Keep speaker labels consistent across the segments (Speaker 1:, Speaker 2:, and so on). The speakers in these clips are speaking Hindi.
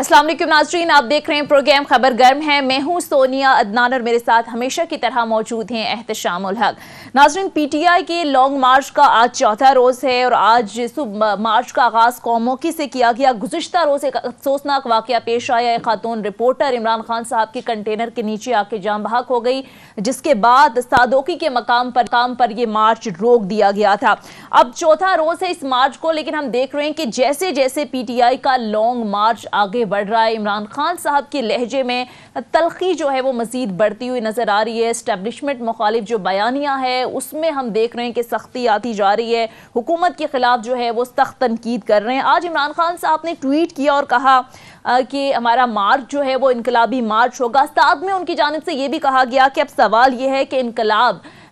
Speaker 1: अस्सलाम वालेकुम नाज़रीन, आप देख रहे हैं प्रोग्राम खबर गर्म है। मैं हूं सोनिया अदनान और मेरे साथ हमेशा की तरह मौजूद हैं एहतशाम उल हक। नाज़रीन, पीटीआई के लॉन्ग मार्च का आज चौथा रोज़ है और आज सुबह मार्च का आगाज़ कौमोकी से किया गया। गुज़िश्ता रोज़ एक अफसोसनाक वाक़या पेश आया। एक खातून रिपोर्टर इमरान खान साहब के कंटेनर के नीचे आके जान बहक हो गई, जिसके बाद सादोकी के मकाम पर ये मार्च रोक दिया गया था। अब चौथा रोज़ है इस मार्च को, लेकिन हम देख रहे हैं कि जैसे जैसे पीटीआई का लॉन्ग मार्च आगे बढ़ रहा है, इमरान खान साहब के लहजे में तलखी जो है वो मजीद बढ़ती हुई नजर आ रही है। एस्टेब्लिशमेंट मुखालिफ जो बयानिया है उसमें हम देख रहे हैं कि सख्ती आती जा रही है। हुकूमत के खिलाफ जो है वो सख्त तनकीद कर रहे हैं। आज इमरान खान साहब ने ट्वीट किया और कहा कि हमारा मार्च जो है वो इनकलाबी मार्च होगा। साथ में उनकी जानिब से ये भी कहा गया कि अब सवाल ये है कि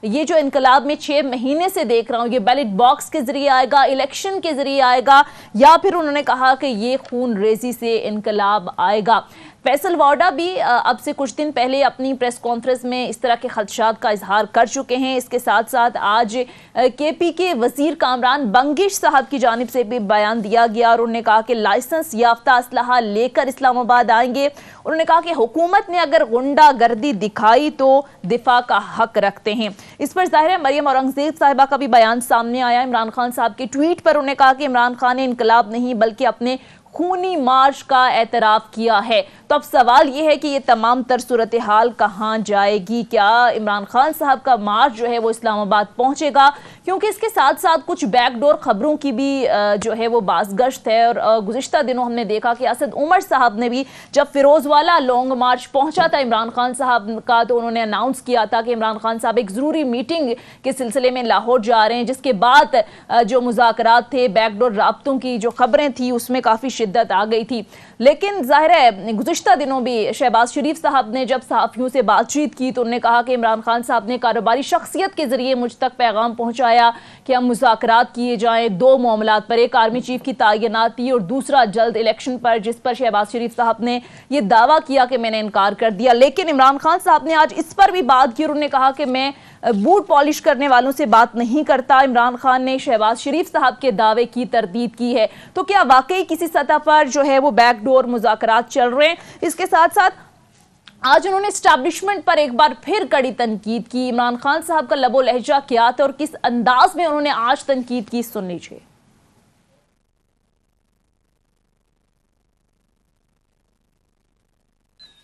Speaker 1: ये जो इनकलाब में 6 महीने से देख रहा हूँ, ये बैलेट बॉक्स के जरिए आएगा, इलेक्शन के जरिए आएगा, या फिर उन्होंने कहा कि ये खून रेजी से इनकलाब आएगा। फैसल वाडा भी अब से कुछ दिन पहले अपनी प्रेस कॉन्फ्रेंस में इस तरह के खदशात का इजहार कर चुके हैं। इसके साथ साथ आज केपी के वजीर कामरान बंगिश साहब की जानिब से भी बयान दिया गया और उन्होंने कहा कि लाइसेंस याफ्ता असलहा लेकर इस्लामाबाद आएंगे। उन्होंने कहा कि हुकूमत ने अगर गुंडागर्दी दिखाई तो दिफा का हक रखते हैं। इस पर जाहिर है मरियम औरंगजेब साहिबा का भी बयान सामने आया। इमरान खान साहब के ट्वीट पर उन्होंने कहा कि इमरान खान ने इनकलाब नहीं बल्कि अपने खूनी मार्च का एतराफ़ किया है। तो अब सवाल यह है कि ये तमाम तर सूरत हाल कहाँ जाएगी? क्या इमरान खान साहब का मार्च जो है वो इस्लामाबाद पहुँचेगा? क्योंकि इसके साथ साथ कुछ बैकडोर खबरों की भी जो है वो बाज़गश्त है। और गुज़िश्ता दिनों हमने देखा कि असद उमर साहब ने भी जब फिरोज़वाला लॉन्ग मार्च पहुँचा था इमरान खान साहब का, तो उन्होंने अनाउंस किया था कि इमरान खान साहब एक ज़रूरी मीटिंग के सिलसिले में लाहौर जा रहे हैं, जिसके बाद जो मुज़ाकरात थे, बैकडोर राब्तों की जो खबरें थी उसमें काफ़ी शिद्दत आ गई थी। लेकिन जाहिर है गुज़िश्ता दिनों भी शहबाज शरीफ साहब ने जब सहाफ़ियों से बातचीत की तो उन्होंने कहा कि इमरान खान साहब ने कारोबारी शख्सियत के जरिए मुझ तक पैगाम पहुंचाया कि हम मुज़ाकरात किए जाएं 2 मामलात पर, एक आर्मी चीफ की तैनाती और दूसरा जल्द इलेक्शन पर, जिस पर शहबाज शरीफ साहब ने यह दावा किया कि मैंने इनकार कर दिया। लेकिन इमरान खान साहब ने आज इस पर भी बात की और उन्होंने कहा कि मैं बूट पॉलिश करने वालों से बात नहीं करता। इमरान खान ने शहबाज शरीफ साहब के दावे की तरदीद की है। तो क्या वाकई किसी सतह पर जो है वो बैकडोर मुज़ाकरात चल रहे हैं? इसके साथ साथ आज उन्होंने एस्टैब्लिशमेंट पर एक बार फिर कड़ी तनकीद की। इमरान खान साहब का लबो लहजा क्या था और किस अंदाज में उन्होंने आज तनकीद की, सुन लीजिए।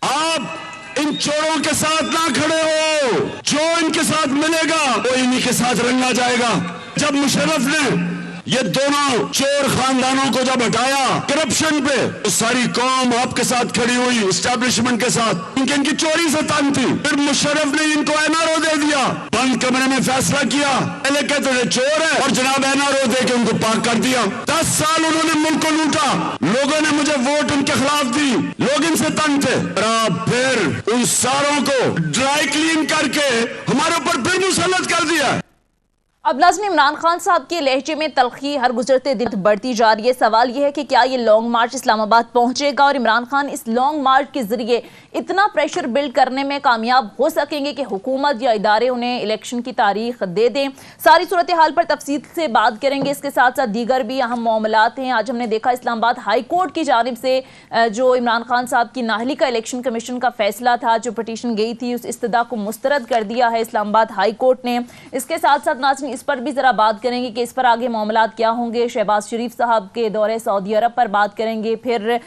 Speaker 2: आप इन चोरों के साथ ना खड़े हो। जो इनके साथ मिलेगा वो इन्हीं के साथ रंगा जाएगा। जब मुशर्रफ ने ये दोनों चोर खानदानों को जब हटाया करप्शन पे, तो सारी कौम आपके साथ खड़ी हुई, एस्टैब्लिशमेंट के साथ। इनकी चोरी से तंग थी। फिर मुशर्रफ ने इनको एनआरओ दे दिया, बंद कमरे में फैसला किया। पहले कहते थे चोर है और जनाब एनआरओ दे के उनको पाक कर दिया। 10 साल उन्होंने मुल्क को लूटा। लोगों ने मुझे वोट उनके खिलाफ दी, लोग इनसे तंग थे। और आप फिर उन सारों को ड्राई क्लीन करके हमारे ऊपर फिर मुसल्लत कर दिया।
Speaker 1: अब नाज़रीन, इमरान खान साहब के लहजे में तलखी हर गुजरते दिन बढ़ती जा रही है। सवाल यह है कि क्या ये लॉन्ग मार्च इस्लामाबाद पहुंचेगा और इमरान खान इस लॉन्ग मार्च के जरिए इतना प्रेशर बिल्ड करने में कामयाब हो सकेंगे कि हुकूमत या इदारे उन्हें इलेक्शन की तारीख दे दें? सारी सूरत हाल पर तफसील से बात करेंगे। इसके साथ साथ दीगर भी अहम मामलात हैं। आज हमने देखा इस्लामाबाद हाई कोर्ट की जानिब से जो इमरान खान साहब की नाअहली का इलेक्शन कमीशन का फैसला था, जो पटिशन गई थी, उस इस्तदा को मुस्तरद कर दिया है इस्लामाबाद हाई कोर्ट ने। इसके साथ साथ नाज़रीन इस पर भी जरा बात करेंगे कि इस पर आगे मामलात क्या होंगे। शहबाज शरीफ साहब के दौरे सऊदी अरब पर बात करेंगे, फिर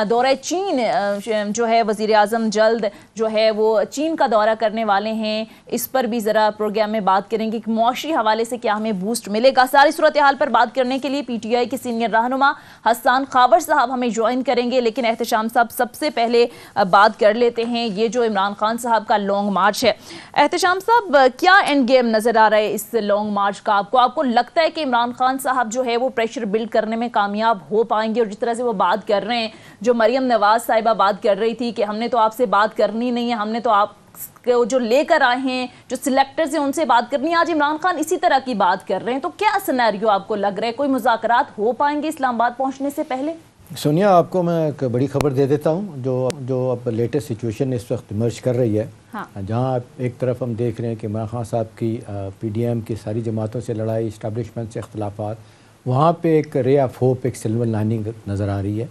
Speaker 1: दौरे चीन जो है वजीर आज़म जल्द जो है वो चीन का दौरा करने वाले हैं, इस पर भी जरा प्रोग्राम में बात करेंगे कि मुआशी हवाले से क्या हमें बूस्ट मिलेगा। सारी सूरत हाल पर बात करने के लिए पीटीआई के सीनियर रहनुमा हसन खावर साहब हमें ज्वाइन करेंगे। लेकिन एहतशाम साहब, सबसे पहले बात कर लेते हैं ये जो इमरान खान साहब का लॉन्ग मार्च है। एहतशाम साहब, क्या एंड गेम नजर आ रहा है इस लॉन्ग मार्च का? आपको लगता है कि इमरान खान साहब जो है वो प्रेशर बिल्ड करने में कामयाब हो पाएंगे? और जिस तरह से वो बात कर रहे हैं, जो मरियम नवाज साहिबा बात कर रही थी कि हमने तो आपसे बात करनी नहीं है, हमने तो आप जो लेकर आए हैं, जो सिलेक्टर्स हैं उनसे बात करनी है, आज इमरान खान इसी तरह की बात कर रहे हैं। तो क्या सिनेरियो आपको लग रहा है? कोई मुज़ाकरात हो पाएंगे इस्लामाबाद पहुंचने से पहले?
Speaker 3: सोनिया, आपको मैं एक बड़ी खबर दे देता हूँ जो अब लेटेस्ट सिचुएशन इस वक्त इमर्ज कर रही है। हाँ। जहाँ एक तरफ हम देख रहे हैं कि इमरान खान साहब की पीडीएम की सारी जमातों से लड़ाई, इस्टेब्लिशमेंट से इख्तलाफात, वहाँ पे एक रे ऑफ होप, एक सिल्वर लाइनिंग नज़र आ रही है।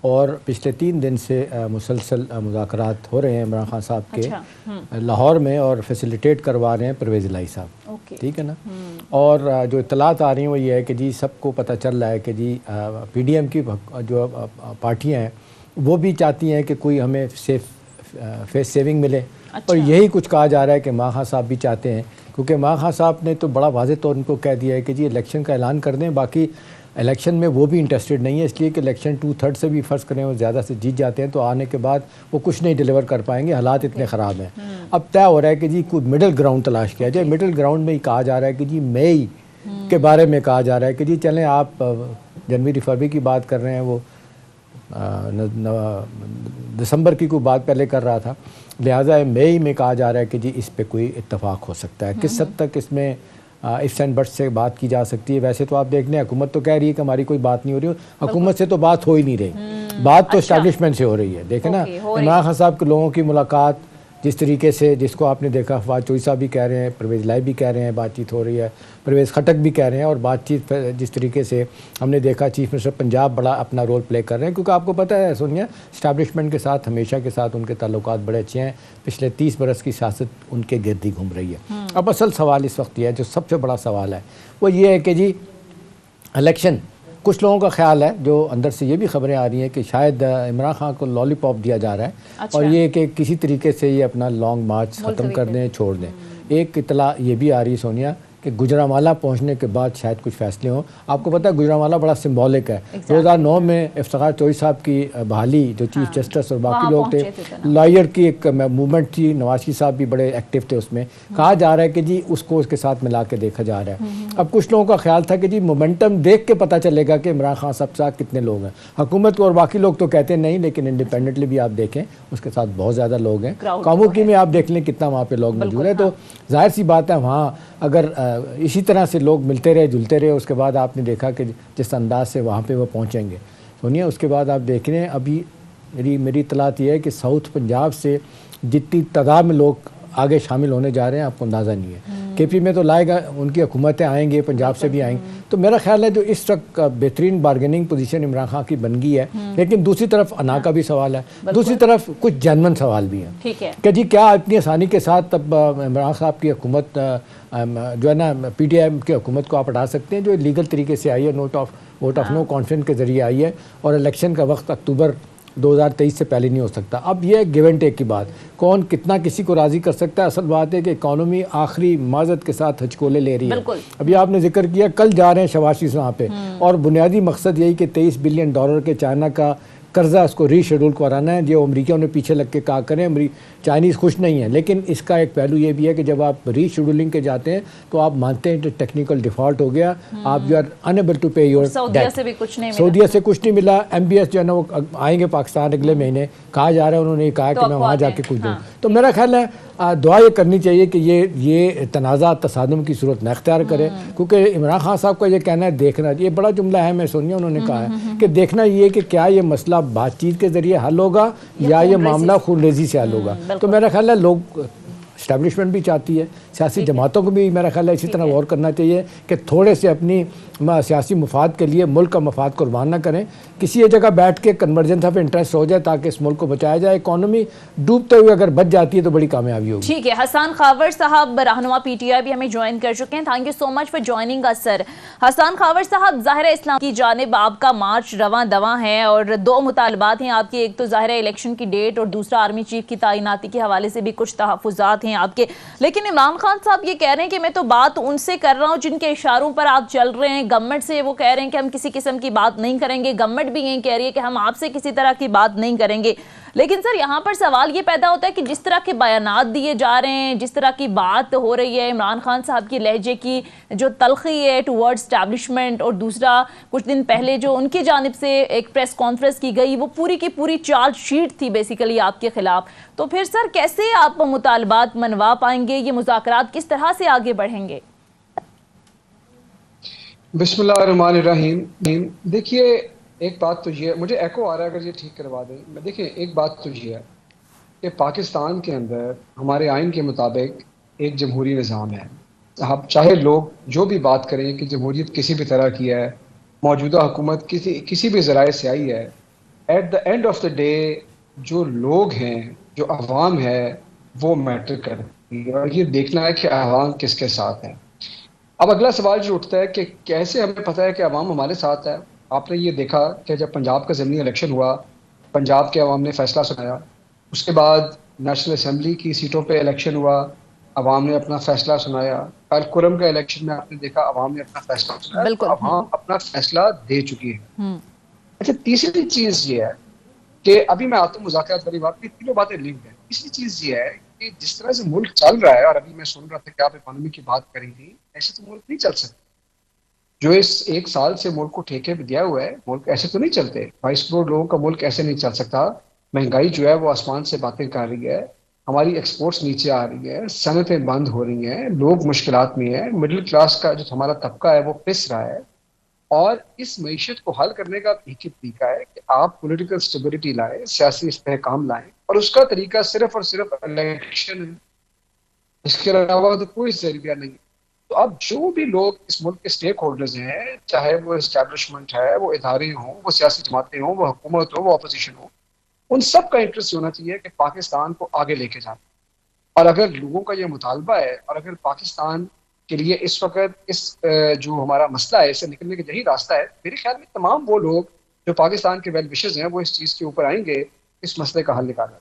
Speaker 3: और पिछले 3 दिन से मुसलसल मुज़ाकरात हो रहे हैं इमरान खान साहब के लाहौर में, और फैसिलिटेट करवा रहे हैं परवेज़ इलाही साहब। ठीक है ना। और जो इत्तलात आ रही हैं वो ये है कि जी सबको पता चल रहा है कि जी PDM की जो पार्टियाँ हैं वो भी चाहती हैं कि कोई हमें फेस सेविंग मिले। और यही कुछ कहा जा रहा है कि इमरान खान साहब भी चाहते हैं, क्योंकि इमरान खान साहब ने तो बड़ा वाज़ेह तौर उनको कह दिया है कि जी इलेक्शन का ऐलान कर दें, बाकी इलेक्शन में वो भी इंटरेस्टेड नहीं है, इसलिए कि इलेक्शन 2/3 से भी फ़र्ज़ करें वो ज़्यादा से जीत जाते हैं तो आने के बाद वो कुछ नहीं डिलीवर कर पाएंगे, हालात इतने ख़राब हैं। अब तय हो रहा है कि जी कोई मिडिल ग्राउंड तलाश किया जाए। मिडिल ग्राउंड में ही कहा जा रहा है कि जी मई के बारे में कहा जा रहा है कि जी चलें आप जनवरी फरवरी की बात कर रहे हैं, वो दिसंबर की कोई बात पहले कर रहा था, लिहाजा मई में कहा जा रहा है कि जी इस पे कोई इत्तेफाक हो सकता है। किस हद तक इसमें इफ्स एंड बट्स से बात की जा सकती है? वैसे तो आप देख लें हुकूमत तो कह रही है कि हमारी कोई बात नहीं हो रही, हुकूमत से तो बात हो ही नहीं रही, बात तो एस्टैब्लिशमेंट से हो रही है। देखें ना, इमरान खान साहब के लोगों की मुलाकात जिस तरीके से, जिसको आपने देखा फवाद चौधरी साहब भी कह रहे हैं, परवेज़ इलाही भी कह रहे हैं बातचीत हो रही है, परवेज़ खटक भी कह रहे हैं, और बातचीत जिस तरीके से हमने देखा चीफ मिनिस्टर पंजाब बड़ा अपना रोल प्ले कर रहे हैं, क्योंकि आपको पता है सोनिया इस्टेब्लिशमेंट के साथ हमेशा के साथ उनके ताल्लुकात बड़े अच्छे हैं, पिछले 30 बरस की सियासत उनके गिर्द ही घूम रही है। अब असल सवाल इस वक्त यह है, जो सबसे बड़ा सवाल है वो ये है कि जी इलेक्शन, कुछ लोगों का ख्याल है, जो अंदर से ये भी खबरें आ रही हैं कि शायद इमरान खान को लॉलीपॉप दिया जा रहा है और ये कि किसी तरीके से ये अपना लॉन्ग मार्च ख़त्म कर दें, छोड़ दें। एक इतला ये भी आ रही है सोनिया कि गुजरांवाला पहुंचने के बाद शायद कुछ फैसले हों। आपको पता है गुजरांवाला बड़ा सिंबॉलिक है। 2009 में इफ्तिखार चौधरी साहब की बहाली, जो चीफ जस्टिस और बाकी लोग थे, लॉयर की एक मूवमेंट थी, नवाज शरीफ साहब भी बड़े एक्टिव थे उसमें। कहा जा रहा है कि जी उसको उसके साथ मिला के देखा जा रहा है। अब कुछ लोगों का ख्याल था कि जी मोमेंटम देख के पता चलेगा कि इमरान खान साहब के साथ कितने लोग हैं। हुकूमत और बाकी लोग तो कहते नहीं, लेकिन इंडिपेंडेंटली भी आप देखें उसके साथ बहुत ज़्यादा लोग हैं। कामुकी में आप देख लें कितना वहाँ पे लोग मौजूद है, तो जाहिर सी बात है वहाँ अगर इसी तरह से लोग मिलते रहे जुलते रहे, उसके बाद आपने देखा कि जिस अंदाज से वहाँ पे वो पहुँचेंगे सोनिया, उसके बाद आप देख रहे हैं अभी मेरी इत्तलात ये है कि साउथ पंजाब से जितनी तादाद में लोग आगे शामिल होने जा रहे हैं आपको अंदाज़ा नहीं है। KP में तो लाएगा, उनकी हुकूमतें आएंगे, पंजाब से भी आएंगे, तो मेरा ख्याल है जो इस वक्त बेहतरीन बार्गेनिंग पोजीशन इमरान खान की बन गई है। लेकिन दूसरी तरफ अना का भी सवाल है, दूसरी तरफ कुछ जेन्युइन सवाल भी हैं कि जी क्या इतनी आसानी के साथ अब इमरान साहब की हुकूमत जो है ना PTI की हुकूमत को आप हटा सकते हैं, जो लीगल तरीके से आई है, वोट ऑफ नो कॉन्फिडेंस के ज़रिए आई है, और इलेक्शन का वक्त अक्टूबर 2023 से पहले नहीं हो सकता। अब ये गिव एंड टेक की बात, कौन कितना किसी को राज़ी कर सकता है। असल बात है कि इकॉनमी आखिरी माजत के साथ हचकोले ले रही है। अभी आपने जिक्र किया कल जा रहे हैं शहबाज शरीफ वहाँ पे, और बुनियादी मकसद यही कि $23 बिलियन के चाइना का कर्जा उसको रीशेड्यूल कराना है। जो अमेरिका ने पीछे लग के कहा करें, चाइनीज़ खुश नहीं है, लेकिन इसका एक पहलू ये भी है कि जब आप रीशेड्यूलिंग के जाते हैं तो आप मानते हैं कि टेक्निकल डिफ़ॉल्ट हो गया, आप यू आर अनएबल टू पे योर
Speaker 1: सऊदीया से भी कुछ नहीं मिला।
Speaker 3: सऊदीया से कुछ नहीं मिला। MBS जो है ना वो आएंगे पाकिस्तान अगले महीने, कहा जा रहा है, उन्होंने कहा कि मैं वहाँ जाके कुछ दूँ। तो मेरा ख्याल है दुआ ये करनी चाहिए कि ये तनाज़ा तसादुम की सूरत न अख्तियार करे, क्योंकि इमरान खान साहब का ये कहना है देखना, ये बड़ा जुमला है, मैं सोनिया उन्होंने कहा है कि देखना ये कि क्या ये मसला बातचीत के ज़रिए हल होगा या ये मामला खूनरेज़ी से हल होगा। तो मेरा ख्याल है लोग इस्टेब्लिशमेंट भी चाहती है, सियासी जमातों को भी मेरा ख्याल है इसी तरह गौर करना चाहिए कि थोड़े से अपनी सियासी मफाद के लिए मुल्क का मफाद कुर्बान न करें, किसी एक जगह बैठ के कन्वर्जेंस ऑफ इंटरेस्ट हो जाए ताकि इस मुल्क को बचाया जाए। इकॉनमी डूबते हुए अगर बच जाती है तो बड़ी कामयाबी होगी।
Speaker 1: ठीक है, हसन खावर साहब रहनुमा PTI भी हमें ज्वाइन कर चुके हैं। Thank you so much for joining us sir. Hasan Khawar साहब, ज़ाहिर इस्लाम की जानिब आपका मार्च रवां दवां है और 2 मुतालबात हैं आपके, एक तो ज़ाहिर इलेक्शन की डेट और दूसरा आर्मी चीफ की तैनाती के हवाले से भी कुछ तहफ़्फ़ुज़ात हैं आपके। लेकिन इमरान खान साहब ये कह रहे हैं कि मैं तो बात उनसे कर रहा हूँ जिनके इशारों पर आप चल रहे हैं। गवर्नमेंट से वो कह रहे हैं कि हम किसी किस्म की बात नहीं करेंगे, गवर्नमेंट भी यही कह रही है कि हम आपसे किसी तरह की बात नहीं करेंगे। लेकिन सर यहाँ पर सवाल ये पैदा होता है कि जिस तरह के बयानात दिए जा रहे हैं, जिस तरह की बात हो रही है, इमरान खान साहब की लहजे की जो तलखी है टुवर्ड्स एस्टैब्लिशमेंट, और दूसरा कुछ दिन पहले जो उनकी जानिब से एक प्रेस कॉन्फ्रेंस की गई, वो पूरी की पूरी चार्ज शीट थी बेसिकली आपके खिलाफ। तो फिर सर कैसे आप मुतालबात मनवा पाएंगे, ये मुज़ाकरात किस तरह से आगे बढ़ेंगे?
Speaker 4: बिस्मिल्लाहिर्रहमानिर्रहीम। देखिए एक बात तो ये, मुझे एको आ रहा है, अगर ये ठीक करवा दें। देखिए एक बात तो ये है कि पाकिस्तान के अंदर हमारे आइन के मुताबिक एक जमहूरी निज़ाम है। अब चाहे लोग जो भी बात करें कि जमहूरियत किसी भी तरह की है, मौजूदा हुकूमत किसी भी ज़राए से आई है, at the end of the day जो लोग हैं, जो अवाम है, वो मैटर करती है, और ये देखना है कि अवाम किसके साथ है। अब अगला सवाल जो उठता है कि कैसे हमें पता है कि अवाम हमारे साथ है। आपने ये देखा कि जब पंजाब का ज़मीनी इलेक्शन हुआ, पंजाब के अवाम ने फैसला सुनाया। उसके बाद नेशनल असम्बली की सीटों पे इलेक्शन हुआ, अवाम ने अपना फैसला सुनाया। कुरम का इलेक्शन में आपने देखा अवाम ने अपना फैसला सुनाया, तो
Speaker 1: बिल्कुल।
Speaker 4: अवाम अपना फैसला दे चुकी है।
Speaker 1: हम्म।
Speaker 4: अच्छा, तीसरी चीज़ ये है कि अभी मैं आता हूँ मुज़ाकरात वाली बात की, तीनों बातें लिंक है। तीसरी चीज़ ये है कि जिस तरह से मुल्क चल रहा है, और अभी मैं सुन रहा था कि आप इकोनॉमी की बात करी थी, ऐसे तो मुल्क नहीं चल सकता। जो इस एक साल से मुल्क को ठेके पे दिया हुआ है, मुल्क ऐसे तो नहीं चलते। 22 करोड़ लोगों का मुल्क ऐसे नहीं चल सकता। महंगाई जो है वो आसमान से बातें कर रही है, हमारी एक्सपोर्ट्स नीचे आ रही है, सनतें बंद हो रही हैं, लोग मुश्किलात में हैं, मिडिल क्लास का जो हमारा तबका है वो पिस रहा है। और इस मईशत को हल करने का एक ही तरीका है कि आप पॉलिटिकल स्टेबिलिटी लाएं, सियासी इस्तेहकाम लाएं, और उसका तरीका सिर्फ और सिर्फ इलेक्शन है। इसके अलावा तो कोई जरिया नहीं। तो अब जो भी लोग इस मुल्क के स्टेक होल्डर्स हैं, चाहे वो इस्टेब्लिशमेंट है, वो इदारे हों, वो सियासी जमातें हों, वो हुकूमत हो, वो अपोजिशन हो, उन सब का इंटरेस्ट होना चाहिए कि पाकिस्तान को आगे लेके जाए। और अगर लोगों का ये मुतालबा है, और अगर पाकिस्तान के लिए इस वक्त इस जो हमारा मसला है, इससे निकलने का यही रास्ता है, मेरे ख्याल में तमाम वो लोग जो पाकिस्तान के वेल विशेज हैं, वो इस चीज़ के ऊपर आएंगे, इस मसले का हल निकालना।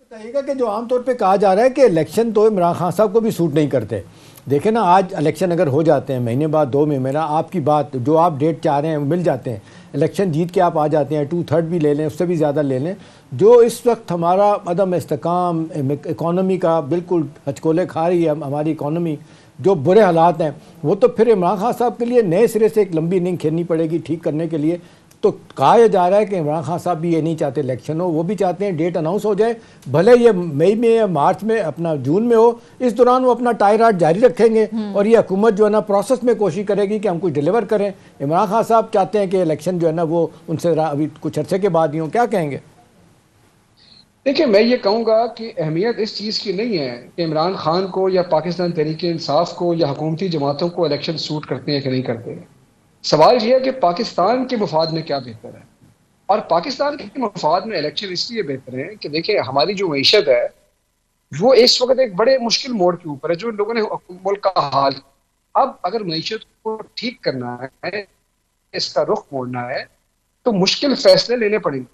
Speaker 3: बताइएगा कि जो आमतौर पे कहा जा रहा है कि इलेक्शन तो इमरान खान साहब को भी सूट नहीं करते। देखें ना, आज इलेक्शन अगर हो जाते हैं महीने बाद, 2 महीने, आपकी बात जो आप डेट चाह रहे हैं मिल जाते हैं, इलेक्शन जीत के आप आ जाते हैं, 2/3 भी ले लें, उससे भी ज़्यादा ले लें, जो इस वक्त हमारा अदम इस्तेकाम, इकॉनमी का बिल्कुल हचकोले खा रही है हमारी इकॉनमी, जो बुरे हालात हैं, वो तो फिर इमरान खान साहब के लिए नए सिरे से एक लंबी इनिंग खेलनी पड़ेगी ठीक करने के लिए। तो कहा जा रहा है कि इमरान खान साहब भी ये नहीं चाहते इलेक्शन हो, वो भी चाहते हैं डेट अनाउंस हो जाए, भले ये मई में या मार्च में, अपना जून में हो, इस दौरान वो अपना टाई राट जारी रखेंगे और ये हुकूमत जो है ना प्रोसेस में कोशिश करेगी कि हम कुछ डिलीवर करें। इमरान खान साहब चाहते हैं कि इलेक्शन जो है ना वो उनसे अभी कुछ अर्से के बाद ही हो। क्या कहेंगे?
Speaker 4: देखिए, मैं ये कहूँगा कि अहमियत इस चीज़ की नहीं है कि इमरान खान को या पाकिस्तान तहरीक इंसाफ को या हुकूमती जमातों को इलेक्शन सूट करते हैं कि नहीं करते। सवाल यह है कि पाकिस्तान के मफाद में क्या बेहतर है, और पाकिस्तान के मफाद में इलेक्शन इसलिए बेहतर है कि देखिए, हमारी जो मीशत है वो इस वक्त एक बड़े मुश्किल मोड़ के ऊपर है, जो इन लोगों ने मुल्क का हाल। अब अगर मीशत को ठीक करना है, इसका रुख मोड़ना है, तो मुश्किल फैसले लेने पड़ेंगे।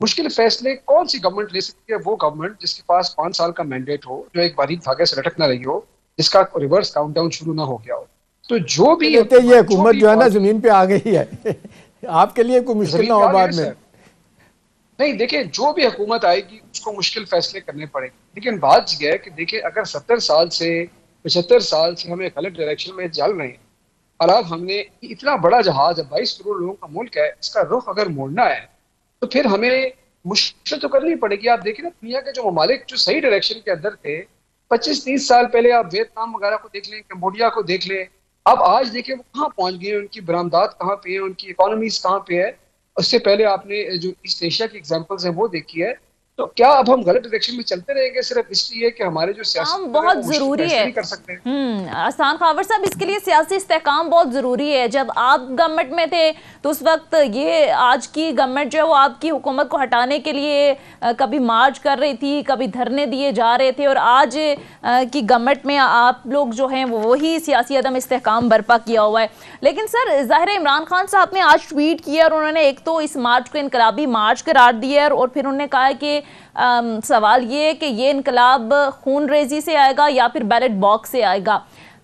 Speaker 4: मुश्किल फैसले कौन सी गवर्नमेंट ले सकती है? वो गवर्नमेंट जिसके पास 5 साल का मैंडेट हो, जो एक बारीक धागे से लटक ना रही हो, जिसका रिवर्स काउंटडाउन शुरू ना हो गया हो। तो जो भी
Speaker 3: ये हुकूमत जो है ना जमीन पे आ गई है आपके लिए कोई मुश्किल ना हो बाद में?
Speaker 4: नहीं, देखिए, जो भी हुकूमत आएगी उसको मुश्किल फैसले करने पड़ेंगे। लेकिन बात यह है कि देखिए, अगर 70 साल से 75 साल से हम एक गलत डायरेक्शन में चल रहे हैं, और अब हमने इतना बड़ा जहाज है, 22 करोड़ लोगों का मुल्क है, इसका रुख अगर मोड़ना है तो फिर हमें मुश्किल तो करनी पड़ेगी। आप देखिए ना, दुनिया के जो ममालिक जो सही डायरेक्शन के अंदर थे 25-30 साल पहले, आप वियतनाम वगैरह को देख लें, कम्बोडिया को देख लें, अब आज देखिए वो कहाँ पहुंच गए, उनकी बरामदात कहाँ पे है, उनकी इकोनॉमीज कहाँ पे है। उससे पहले आपने जो ईस्ट एशिया की एग्जांपल्स हैं वो देखी है। तो क्या अब हम गलत डायरेक्शन में चलते रहेंगे सिर्फ इसलिए कि हमारे जो सियासी
Speaker 1: बहुत जरूरी है?
Speaker 4: कर सकते हैं।
Speaker 1: आसान खावर साहब, इसके लिए सियासी इस्तेहकाम बहुत जरूरी है। जब आप गवर्नमेंट में थे तो उस वक्त ये आज की गवर्नमेंट जो है वो आपकी हुकूमत को हटाने के लिए कभी मार्च कर रही थी, कभी धरने दिए जा रहे थे, और आज की गवर्नमेंट में आप लोग जो हैं वो वही सियासी अदम इस्तेहकाम बर्पा किया हुआ है। लेकिन सर, ज़ाहिर है इमरान खान साहब ने आज ट्वीट किया और उन्होंने एक तो इस मार्च को इनकलाबी मार्च करार दिया, और फिर उन्होंने कहा कि सवाल ये है कि ये इनकलाब खून रेजी से आएगा या फिर बैलेट बॉक्स से आएगा।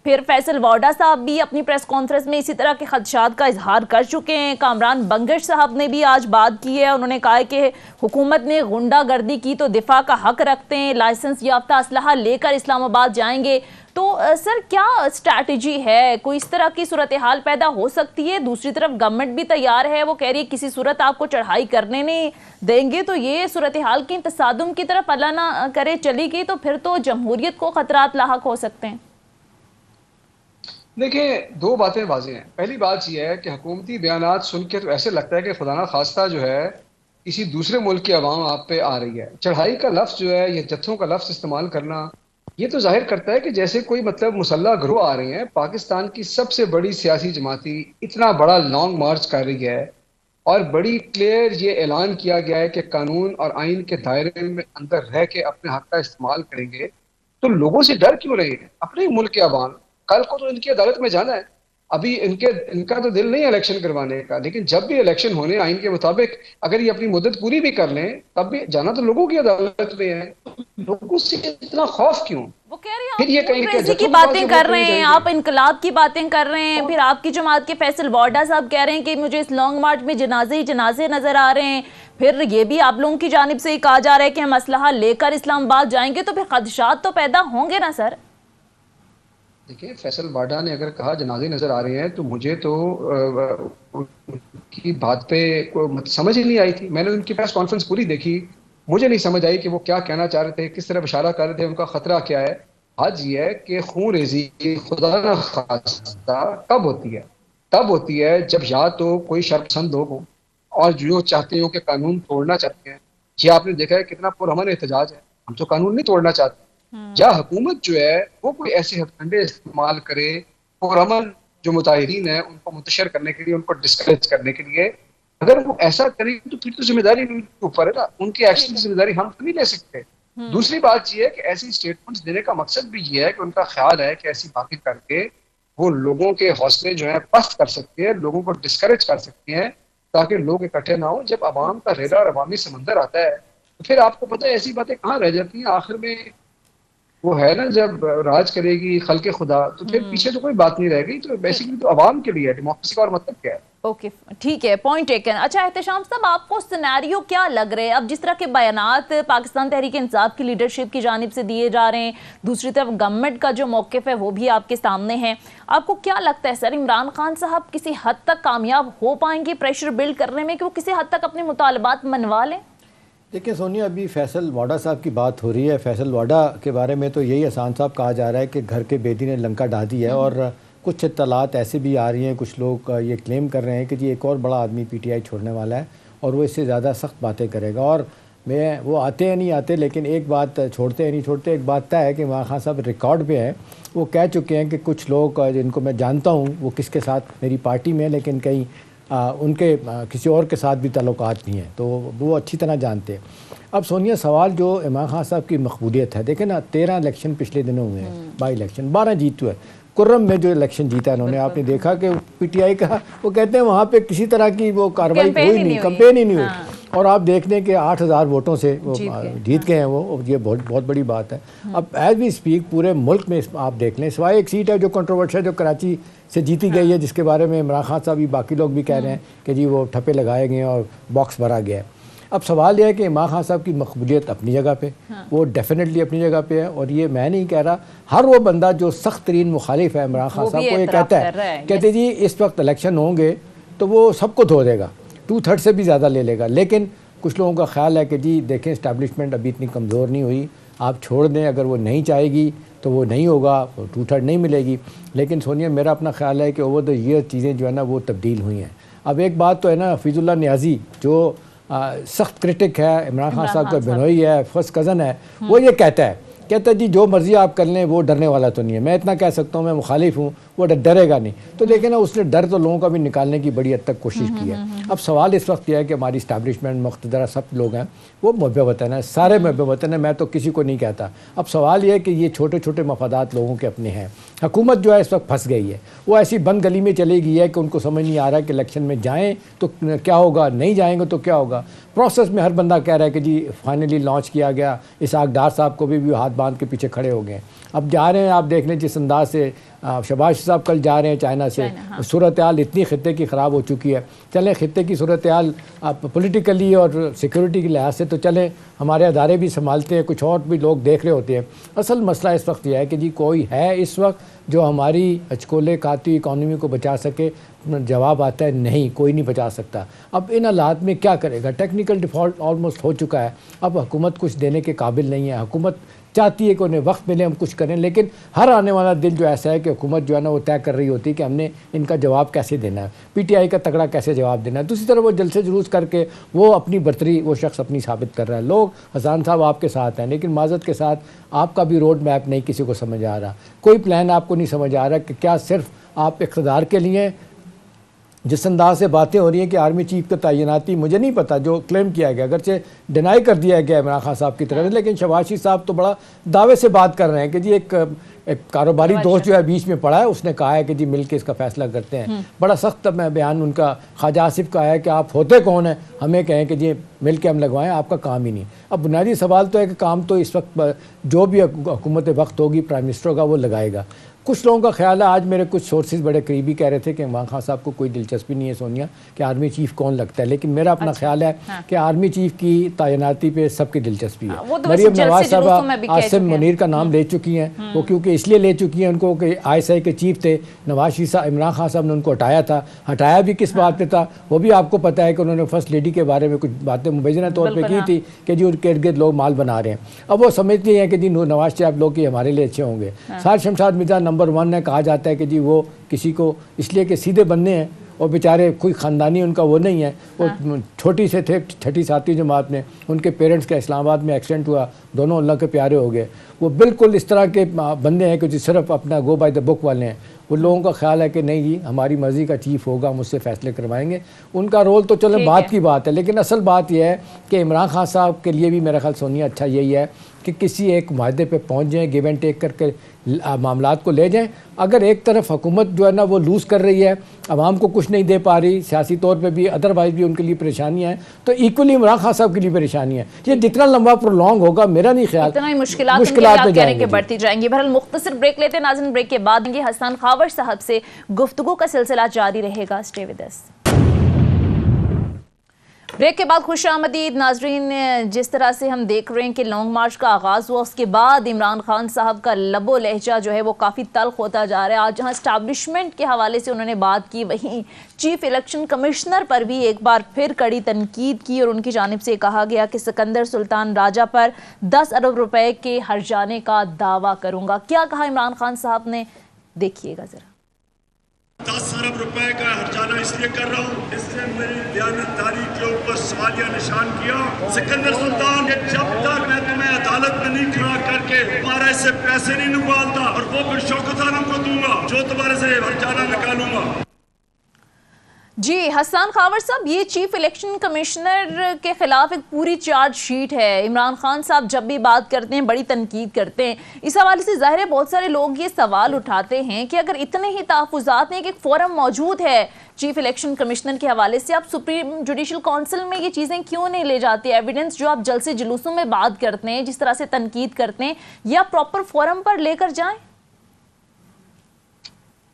Speaker 1: फिर फैसल वाडा साहब भी अपनी प्रेस कॉन्फ्रेंस में इसी तरह के खदशात का इजहार कर चुके हैं। कामरान बंगश साहब ने भी आज बात की है, उन्होंने कहा है कि हुकूमत ने गुंडागर्दी की तो दिफा का हक रखते हैं, लाइसेंस याफ्ता असलहा लेकर इस्लामाबाद जाएंगे। तो सर, क्या स्ट्रैटेजी है? कोई इस तरह की सूरत हाल पैदा हो सकती है? दूसरी तरफ गवर्नमेंट भी तैयार है, वो कह रही है किसी सूरत आपको चढ़ाई करने नहीं देंगे। तो ये सूरत हाल की तसादुम की तरफ अल्लाह ना करे चली गई तो फिर तो जमहूरियत को खतरात लाहक हो सकते हैं।
Speaker 4: देखिए, 2 बातें वाज़ेह हैं। पहली बात यह है कि हुकूमती बयानात सुन के तो ऐसे लगता है कि खुदा ना खास्ता जो है किसी दूसरे मुल्क की आवाम आप पे आ रही है। चढ़ाई का लफ्ज़ जो है, ये जत्थों का लफ्ज़ इस्तेमाल करना, ये तो जाहिर करता है कि जैसे कोई मतलब मुसल्लह ग्रोह आ रहे हैं। पाकिस्तान की सबसे बड़ी सियासी जमाती इतना बड़ा लॉन्ग मार्च कर रही है, और बड़ी क्लियर ये ऐलान किया गया है कि कानून और आइन के दायरे में अंदर रह के अपने हक का इस्तेमाल करेंगे। तो लोगों से डर क्यों रहे हैं? अपने ही मुल्क के अवाम, कल को तो इनकी अदालत में जाना है। अभी इनका तो दिल नहीं है इलेक्शन करवाने का, लेकिन जब भी इलेक्शन होने आइन के मुताबिक अगर ये अपनी मुद्दत पूरी भी कर लें, तब भी जाना तो लोगों की अदालत में है। लोगों से इतना खौफ क्यों?
Speaker 1: वो कह रहे हैं
Speaker 4: फिर ये
Speaker 1: आप
Speaker 4: कहेंगे कि
Speaker 1: डेमोक्रेसी की
Speaker 4: जजों के पास
Speaker 1: बातें
Speaker 4: जब
Speaker 1: कर
Speaker 4: वोट
Speaker 1: रहे
Speaker 4: नहीं
Speaker 1: हैं,
Speaker 4: जाएंगे।
Speaker 1: आप इनकलाब की बातें कर रहे हैं, फिर आपकी जमात के फैसल वाडा साहब कह रहे हैं कि मुझे इस लॉन्ग मार्च में जनाजे ही जनाजे नजर आ रहे हैं। फिर ये भी आप लोगों की जानिब से कहा जा रहा है कि हम असलहा लेकर इस्लामाबाद जाएंगे, तो फिर खदशात तो पैदा होंगे ना सर।
Speaker 4: देखिए, फैसल वाडा ने अगर कहा जनाजे नजर आ रहे हैं, तो मुझे तो उनकी बात पे समझ ही नहीं आई थी। मैंने उनकी प्रेस कॉन्फ्रेंस पूरी देखी, मुझे नहीं समझ आई कि वो क्या कहना चाह रहे थे, किस तरह इशारा कर रहे थे, उनका खतरा क्या है। आज ये है कि खून रेजी खुदा न खास्ता कब होती है? तब होती है जब या तो कोई शर्पसंद लोग हो और जो चाहते हो कि कानून तोड़ना चाहते हैं। ये आपने देखा है कितना पुरअमन एहतजाज है, हम तो कानून नहीं तोड़ना चाहते। या हुकूमत जो है वो कोई ऐसे हथकंडे इस्तेमाल करे पुरअमन जो मुताहिरीन है उनको मुंतशर करने के लिए, उनको डिस्करेज करने के लिए। अगर वो ऐसा करें तो फिर तो जिम्मेदारी उनके ऊपर है ना, उनके एक्शन की जिम्मेदारी हम तो नहीं ले सकते। दूसरी बात यह है कि ऐसी स्टेटमेंट्स देने का मकसद भी ये है कि उनका ख्याल है कि ऐसी बातें करके वो लोगों के हौसले जो है पस्त कर सकते हैं, लोगों को डिस्करेज कर सकते हैं, ताकि लोग इकट्ठे ना हो। जब अवाम का रेला और अवामी समंदर आता है तो फिर आपको पता है ऐसी बातें कहाँ रह जाती हैं आखिर में। वो है ना, जब राज करेगी खल्के खुदा, तो फिर पीछे तो कोई बात नहीं रह गई। तो बेसिकली तो अवाम के लिए है डेमोक्रेसी का, और मतलब क्या है।
Speaker 1: ओके, ठीक है, पॉइंट टेकन। अच्छा एहतशाम साहब, आपको सिनेरियो क्या लग रहे हैं? अब जिस तरह के बयानात पाकिस्तान तहरीक इंसाफ की लीडरशिप की जानिब से दिए जा रहे हैं, दूसरी तरफ गवर्नमेंट का जो मौक़िफ़ है वो भी आपके सामने है, आपको क्या लगता है सर, इमरान खान साहब किसी हद तक कामयाब हो पाएंगे प्रेशर बिल्ड करने में कि वो किसी हद तक अपने मुतालबात मनवा लें?
Speaker 3: देखिए सोनिया, अभी फैसल वाडा साहब की बात हो रही है। फैसल वाडा के बारे में तो यही एहसान साहब कहा जा रहा है कि घर के बेदी ने लंका ढा दी है, और कुछ इत्तलात ऐसे भी आ रही हैं, कुछ लोग ये क्लेम कर रहे हैं कि जी एक और बड़ा आदमी पीटीआई छोड़ने वाला है और वो इससे ज़्यादा सख्त बातें करेगा। और मैं वो आते हैं नहीं आते, लेकिन एक बात छोड़ते हैं नहीं छोड़ते, एक बात तय है कि इमरान खान साहब रिकॉर्ड पे हैं, वो कह चुके हैं कि कुछ लोग जिनको मैं जानता हूँ वो किसके साथ मेरी पार्टी में है, लेकिन कहीं उनके किसी और के साथ भी ताल्लुकात नहीं है, तो वो अच्छी तरह जानते हैं। अब सोनिया, सवाल जो इमरान खान साहब की मकबूलियत है, देखें ना 13 इलेक्शन पिछले दिनों हुए हैं, बाई इलेक्शन 12 जीत हुए। कुर्रम में जो इलेक्शन जीता इन्होंने, आपने देखा कि पीटीआई का वो कहते हैं वहाँ पे किसी तरह की वो कार्रवाई हुई नहीं, कैंपेन ही नहीं हुई। और आप देख लें कि 8000 वोटों से वो जीत गए हैं वो, ये बहुत बड़ी बात है। अब एज वी स्पीक पूरे मुल्क में आप देख लें, सिवाय एक सीट है जो कंट्रोवर्शियल, जो कराची से जीती गई है, जिसके बारे में इमरान खान साहब भी बाकी लोग भी कह रहे हैं कि जी वो ठप्पे लगाए गए हैं और बॉक्स भरा गया है। अब सवाल यह है कि इमरान खान साहब की मकबूलियत अपनी जगह पे, वो डेफिनेटली अपनी जगह पे है। और ये मैं नहीं कह रहा, हर वो बंदा जो सख्त तरीन मुखालिफ है इमरान खान साहब को, ये कहता है, कहते जी इस वक्त इलेक्शन होंगे तो वो सबको धो देगा, 2/3 से भी ज़्यादा ले लेगा। लेकिन कुछ लोगों का ख्याल है कि जी देखें इस्टेब्लिशमेंट अभी इतनी कमज़ोर नहीं हुई, आप छोड़ दें, अगर वो नहीं चाहेगी तो वो नहीं होगा, 2/3 नहीं मिलेगी। लेकिन सोनिया, मेरा अपना ख्याल है कि ओवर द ईयर चीज़ें जो है ना वो तब्दील हुई हैं। अब एक बात तो है ना, हफीजुल्लाह नियाज़ी जो सख्त क्रिटिक है, इमरान खान साहब का बिनोई है, फर्स्ट कज़न है, वो ये कहता है जी जो मर्ज़ी आप कर लें, वो डरने वाला तो नहीं है। मैं इतना कह सकता हूँ, मैं मुखालिफ हूँ, वो डरेगा नहीं। तो देखिए ना, उसने डर तो लोगों का भी निकालने की बड़ी हद तक कोशिश की है। अब सवाल इस वक्त यह है कि हमारी इस्टेब्लिशमेंट, मुख्तदरा सब लोग हैं वो महब वतन है, सारे महब वतन है, मैं तो किसी को नहीं कहता। अब सवाल यह है कि ये छोटे छोटे मफादात लोगों के अपने हैं। हुकूमत जो है इस वक्त फंस गई है, वो ऐसी बंद गली में चली गई है कि उनको समझ नहीं आ रहा है कि इलेक्शन में जाएँ तो क्या होगा, नहीं जाएंगे तो क्या होगा। प्रोसेस में हर बंदा कह रहा है कि जी फाइनली लॉन्च किया गया, इसहाक डार साहब को भी हाथ बांध के पीछे खड़े हो गए। अब जा रहे हैं, आप देख लें जिस अंदाज से शहबाज साहब कल जा रहे हैं चाइना से, सूरत हाल इतनी ख़ित्ते की ख़राब हो चुकी है। चलें ख़ित्ते की सूरत हाल पॉलिटिकली और सिक्योरिटी के लिहाज से तो चलें हमारे अदारे भी संभालते हैं, कुछ और भी लोग देख रहे होते हैं। असल मसला इस वक्त यह है कि जी कोई है इस वक्त जो हमारी अचकोले खाती इकॉनमी को बचा सके। जवाब आता है नहीं, कोई नहीं बचा सकता। अब इन हालात में क्या करेगा? टेक्निकल डिफ़ॉल्ट ऑलमोस्ट हो चुका है, अब हुकूमत कुछ देने के काबिल नहीं है। हुकूमत चाहती है कि उन्हें वक्त मिले, हम कुछ करें, लेकिन हर आने वाला दिन जो ऐसा है कि हुकूमत जो है ना वो तय कर रही होती है कि हमने इनका जवाब कैसे देना है, पीटीआई का तगड़ा कैसे जवाब देना है। दूसरी तरफ वो जलसे जुलूस करके वो अपनी बर्तरी वो शख्स अपनी साबित कर रहा है। लोग हसन साहब आपके साथ हैं, लेकिन माजरत के साथ आपका भी रोड मैप नहीं किसी को समझ आ रहा, कोई प्लान आपको नहीं समझ आ रहा कि क्या सिर्फ आप इक़्तिदार के लिए जिस अंदाज से बातें हो रही हैं कि आर्मी चीफ का तैनाती, मुझे नहीं पता, जो क्लेम किया गया, अगरचे डिनाई कर दिया गया इमरान खान साहब की तरफ से, लेकिन शहबाज शरीफ साहब तो बड़ा दावे से बात कर रहे हैं कि जी एक कारोबारी दोस्त जो है बीच में पड़ा है, उसने कहा है कि जी मिल के इसका फैसला करते हैं। बड़ा सख्त बयान उनका ख्वाजा आसिफ का है कि आप होते कौन हैं, हमें कहें कि जी मिल के हम लगवाएं, आपका काम ही नहीं। अब बुनियादी सवाल तो है कि काम तो इस वक्त जो भी हुकूमत वक्त होगी प्राइम मिनिस्टर का वो लगाएगा। कुछ लोगों का ख्याल है, आज मेरे कुछ सोर्सेज बड़े करीबी कह रहे थे कि इमरान खान साहब को कोई दिलचस्पी नहीं है सोनिया कि आर्मी चीफ कौन लगता है, लेकिन मेरा अपना ख्याल है कि आर्मी चीफ की तैनाती पे सबकी दिलचस्पी है। मरीम नवाज साहब आसिम मुनीर का नाम ले चुकी हैं, वो क्योंकि इसलिए ले चुकी हैं उनको कि ISI के चीफ थे नवाज शरीफ साहब, इमरान खान साहब ने उनको हटाया था। हटाया भी किस बात पे था वो भी आपको पता है कि उन्होंने फर्स्ट लेडी के बारे में कुछ बातें मुबैना तौर पर की थी कि जी उनके इर्द गिर्द लोग माल बना रहे हैं। अब वो समझती हैं कि जी नवाज साहब लोग कि हमारे लिए अच्छे होंगे। सार शमशाद मिर्जा नंबर 1 है, कहा जाता है कि जी वो किसी को इसलिए कि सीधे बनने हैं और बेचारे कोई ख़ानदानी उनका वो नहीं है, वो छोटी से थे, छठी सातवीं जमात में उनके पेरेंट्स का इस्लामाबाद में एक्सीडेंट हुआ, दोनों अल्लाह के प्यारे हो गए। वो बिल्कुल इस तरह के बंदे हैं कि जो सिर्फ अपना गो बाय द बुक वाले हैं। उन लोगों का ख्याल है कि नहीं जी हमारी मर्ज़ी का चीफ होगा, मुझसे फ़ैसले करवाएंगे। उनका रोल तो चलो बात की बात है, लेकिन असल बात यह है कि इमरान खान साहब के लिए भी मेरा ख्याल सोनिया अच्छा यही है कि किसी एक माहदे पे पहुंच जाएं, गिव एंड टेक करके मामलात को ले जाएं। अगर एक तरफ हुकूमत जो है ना वो लूज़ कर रही है, आवाम को कुछ नहीं दे पा रही, सियासी तौर पे भी अदरवाइज भी उनके लिए परेशानियां हैं, तो इक्वली इमरान खान साहब के लिए परेशानी है। ये जितना लंबा प्रोलॉन्ग होगा मेरा नहीं ख्याल
Speaker 1: इतना ही मुश्किलात में जाएंगे, बढ़ती जाएंगी। बहरहाल मुख्तसर ब्रेक लेते हैं नाज़रीन, ब्रेक के बाद हसन खावर साहब से गुफ्तगू का सिलसिला जारी रहेगा। Stay with us. ब्रेक के बाद खुश आमदीद नाजरीन। जिस तरह से हम देख रहे हैं कि लॉन्ग मार्च का आगाज़ हुआ, उसके बाद इमरान खान साहब का लबो लहजा जो है वो काफ़ी तल्ख होता जा रहा है। आज जहां इस्टेब्लिशमेंट के हवाले से उन्होंने बात की, वहीं चीफ इलेक्शन कमिश्नर पर भी एक बार फिर कड़ी तनकीद की और उनकी जानिब से कहा गया कि सिकंदर सुल्तान राजा पर 10 अरब रुपए के हर्जाने का दावा करूंगा। क्या कहा इमरान खान साहब ने, देखिएगा ज़रा।
Speaker 2: 10 अरब रुपए का हर्जाना इसलिए कर रहा हूँ, इससे मेरी दयानतदारी के ऊपर सवालिया निशान किया। सिकंदर सुल्तान के जब तक मैं तुम्हें अदालत में नहीं खड़ा करके तुम्हारे से पैसे नहीं निकालता, और वो फिर शौकत आलम को दूंगा जो तुम्हारे से हर्जाना निकालूंगा।
Speaker 1: जी हसन खावर साहब, ये चीफ इलेक्शन कमिश्नर के खिलाफ एक पूरी चार्जशीट है। इमरान खान साहब जब भी बात करते हैं बड़ी तनकीद करते हैं। इस हवाले से जाहिर है बहुत सारे लोग ये सवाल उठाते हैं कि अगर इतने ही तहफ़्फ़ुज़ात हैं कि एक फोरम मौजूद है चीफ इलेक्शन कमिश्नर के हवाले से, आप सुप्रीम जुडिशल काउंसिल में ये चीज़ें क्यों नहीं ले जाते? एविडेंस जो आप जलसे जुलूसों में बात करते हैं, जिस तरह से तनकीद करते हैं, या प्रॉपर फोरम पर लेकर जाएं?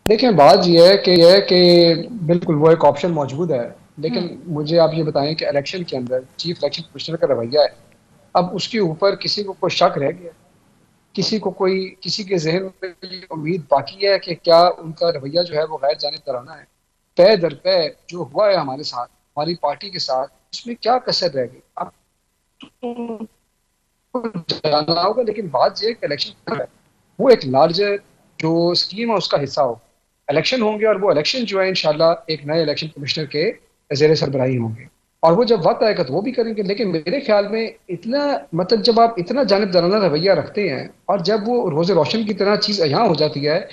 Speaker 4: देखें, बात यह है कि बिल्कुल वो एक ऑप्शन मौजूद है, लेकिन मुझे आप ये बताएं कि इलेक्शन के अंदर चीफ इलेक्शन कमिश्नर का रवैया है, अब उसके ऊपर किसी को कोई शक रह गया, किसी के जहन में ये उम्मीद बाकी है कि क्या उनका रवैया जो है वो गैर जानिबदाराना है? पे दर पे जो हुआ है हमारे साथ, हमारी पार्टी के साथ, उसमें क्या कसर रह गई अब तो जानना होगा। लेकिन बात यह है कि इलेक्शन है वो एक लार्जर जो स्कीम है उसका हिस्सा हो। इलेक्शन होंगे और वो इलेक्शन जो है इंशाल्लाह एक नए इलेक्शन कमिश्नर के ज़ेर सरबराही होंगे, और वो जब वक्त आएगा तो वो भी करेंगे। लेकिन मेरे ख्याल में इतना मतलब जब आप इतना जानिबदाराना रवैया रखते हैं और जब वो रोज़े रोशन की तरह चीज़ यहाँ हो जाती है,